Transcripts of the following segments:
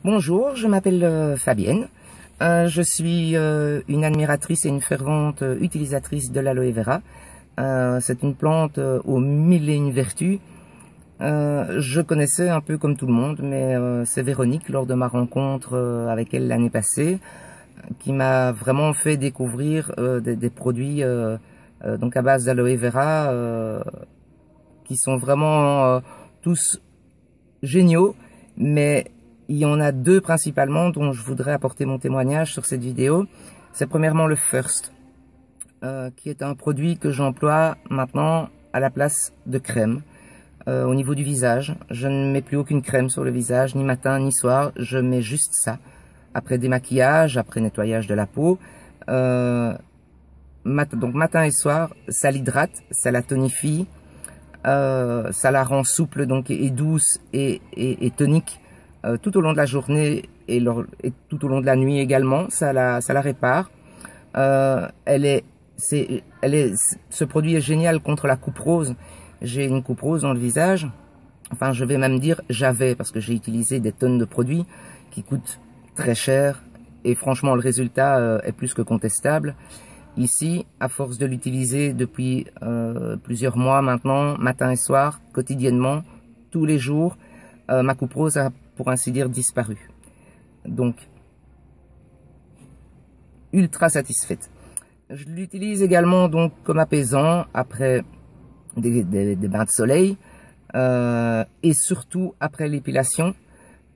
Bonjour, je m'appelle Fabienne. Je suis une admiratrice et une fervente utilisatrice de l'aloe vera. C'est une plante aux mille et une vertus. Je connaissais un peu comme tout le monde, mais c'est Véronique, lors de ma rencontre avec elle l'année passée, qui m'a vraiment fait découvrir des produits donc à base d'aloe vera qui sont vraiment tous géniaux, mais il y en a deux principalement dont je voudrais apporter mon témoignage sur cette vidéo. C'est premièrement le First, qui est un produit que j'emploie maintenant à la place de crème. Au niveau du visage, je ne mets plus aucune crème sur le visage, ni matin ni soir, je mets juste ça. Après démaquillage, après nettoyage de la peau, donc matin et soir, ça l'hydrate, ça la tonifie, ça la rend souple donc et douce et tonique tout au long de la journée et tout au long de la nuit également. Ça la répare. Ce produit est génial contre la coupe rose. J'ai une coupe rose dans le visage. Enfin, je vais même dire j'avais, parce que j'ai utilisé des tonnes de produits qui coûtent très cher et franchement le résultat est plus que contestable. Ici, à force de l'utiliser depuis plusieurs mois maintenant, matin et soir, quotidiennement, tous les jours, ma coupe rose a, pour ainsi dire, disparu. Donc, ultra satisfaite. Je l'utilise également donc comme apaisant après des bains de soleil et surtout après l'épilation.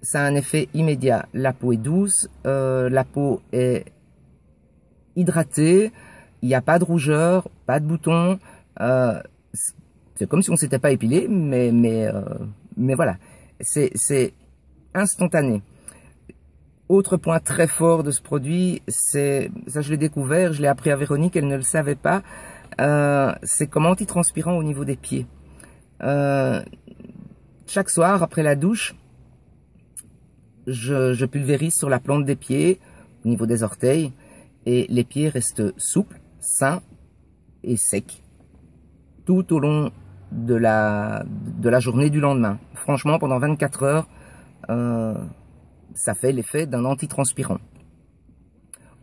Ça a un effet immédiat. La peau est douce, la peau est hydratée, il n'y a pas de rougeur, pas de boutons. C'est comme si on s'était pas épilé, mais voilà, c'est instantané. Autre point très fort de ce produit, c'est ça, je l'ai découvert, je l'ai appris à Véronique, elle ne le savait pas. C'est comme antitranspirant au niveau des pieds. Chaque soir après la douche, je pulvérise sur la plante des pieds, au niveau des orteils, et les pieds restent souples, sains et secs tout au long de la journée du lendemain. Franchement, pendant 24 heures, ça fait l'effet d'un antitranspirant.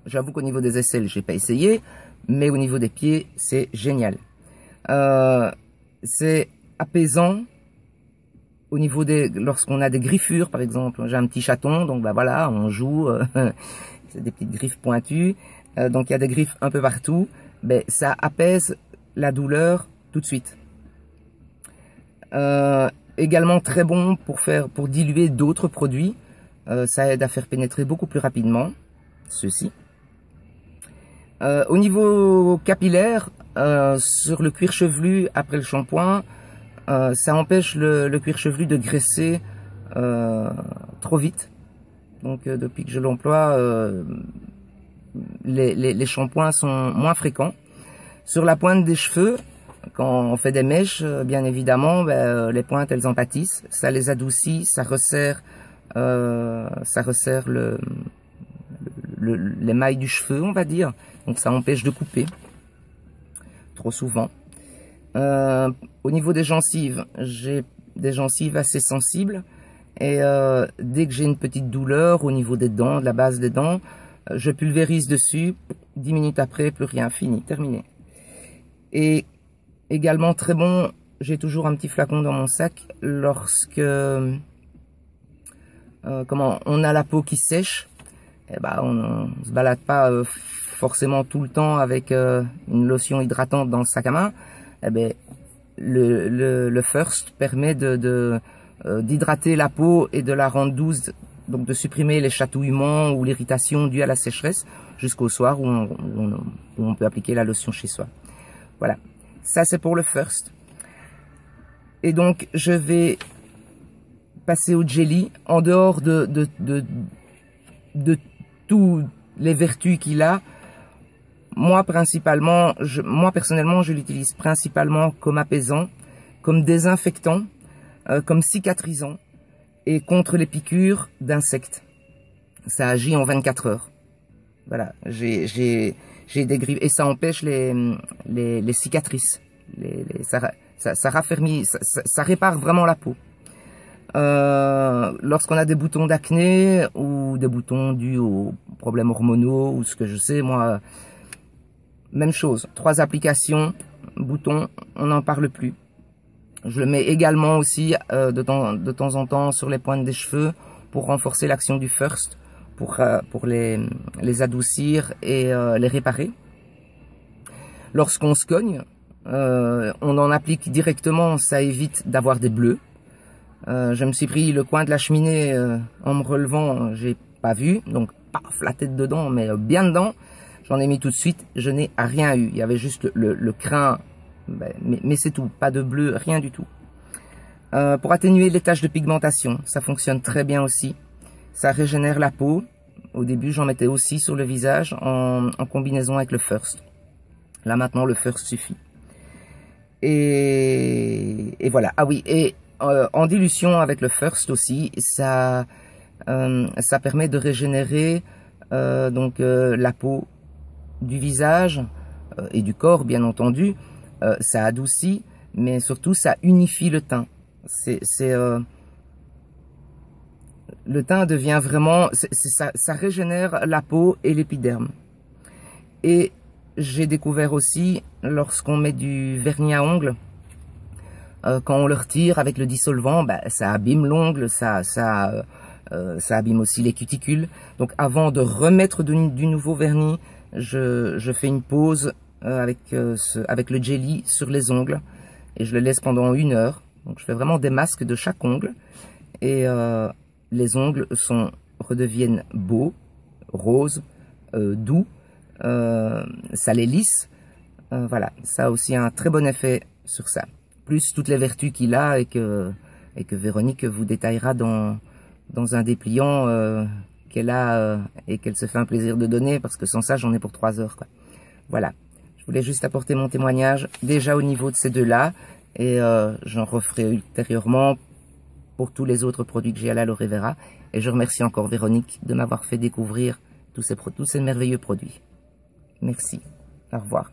J'avoue qu'au niveau des aisselles, j'ai pas essayé, mais au niveau des pieds, c'est génial. C'est apaisant au niveau lorsqu'on a des griffures, par exemple. J'ai un petit chaton, donc bah voilà, on joue, c'est des petites griffes pointues, donc il y a des griffes un peu partout. Ben ça apaise la douleur tout de suite. Également très bon pour diluer d'autres produits. Ça aide à faire pénétrer beaucoup plus rapidement ceci. Au niveau capillaire, sur le cuir chevelu après le shampoing, ça empêche le cuir chevelu de graisser trop vite. Donc depuis que je l'emploie, les shampoings sont moins fréquents. Sur la pointe des cheveux, quand on fait des mèches, bien évidemment, les pointes elles en pâtissent. Ça les adoucit, ça resserre l'émail du cheveu, on va dire. Donc ça empêche de couper trop souvent. Au niveau des gencives, j'ai des gencives assez sensibles. Et dès que j'ai une petite douleur au niveau des dents, de la base des dents, je pulvérise dessus. 10 minutes après, plus rien, fini, terminé. Et également très bon, j'ai toujours un petit flacon dans mon sac lorsque on a la peau qui sèche. Et on se balade pas forcément tout le temps avec une lotion hydratante dans le sac à main. Le First permet d'hydrater la peau et de la rendre douce, donc de supprimer les chatouillements ou l'irritation due à la sécheresse jusqu'au soir où on peut appliquer la lotion chez soi. Voilà, ça c'est pour le First. Et donc je vais passer au jelly. En dehors de toutes les vertus qu'il a, moi personnellement je l'utilise principalement comme apaisant, comme désinfectant, comme cicatrisant et contre les piqûres d'insectes. Ça agit en 24 heures. Voilà, j'ai des griffes et ça empêche les cicatrices. Ça raffermit, ça répare vraiment la peau. Lorsqu'on a des boutons d'acné ou des boutons dus aux problèmes hormonaux ou ce que je sais, moi, même chose. 3 applications, boutons, on n'en parle plus. Je le mets également aussi de temps en temps sur les pointes des cheveux pour renforcer l'action du First, pour les adoucir et les réparer. Lorsqu'on se cogne, on en applique directement, ça évite d'avoir des bleus. Je me suis pris le coin de la cheminée en me relevant, j'ai pas vu, donc paf, la tête dedans, mais bien dedans. J'en ai mis tout de suite, je n'ai rien eu. Il y avait juste le crin, mais c'est tout, pas de bleu, rien du tout. Pour atténuer les taches de pigmentation, ça fonctionne très bien aussi. Ça régénère la peau. Au début, j'en mettais aussi sur le visage en combinaison avec le First. Là maintenant, le First suffit. Et voilà. Ah oui, et en dilution avec le First aussi, ça permet de régénérer la peau du visage et du corps, bien entendu. Ça adoucit, mais surtout ça unifie le teint. Le teint devient vraiment, ça régénère la peau et l'épiderme. Et j'ai découvert aussi, lorsqu'on met du vernis à ongles, quand on le retire avec le dissolvant, ça abîme l'ongle, ça abîme aussi les cuticules. Donc avant de remettre du nouveau vernis, je fais une pause avec le jelly sur les ongles et je le laisse pendant 1 heure. Donc je fais vraiment des masques de chaque ongle et les ongles redeviennent beaux, roses, doux, ça les lisse. Voilà, ça a aussi un très bon effet sur ça. Plus toutes les vertus qu'il a et que Véronique vous détaillera dans un dépliant qu'elle a et qu'elle se fait un plaisir de donner, parce que sans ça j'en ai pour 3 heures, quoi. Voilà, je voulais juste apporter mon témoignage déjà au niveau de ces deux-là, et j'en referai ultérieurement pour tous les autres produits que j'ai à l'Aloe Vera. Et je remercie encore Véronique de m'avoir fait découvrir tous ces merveilleux produits. Merci, au revoir.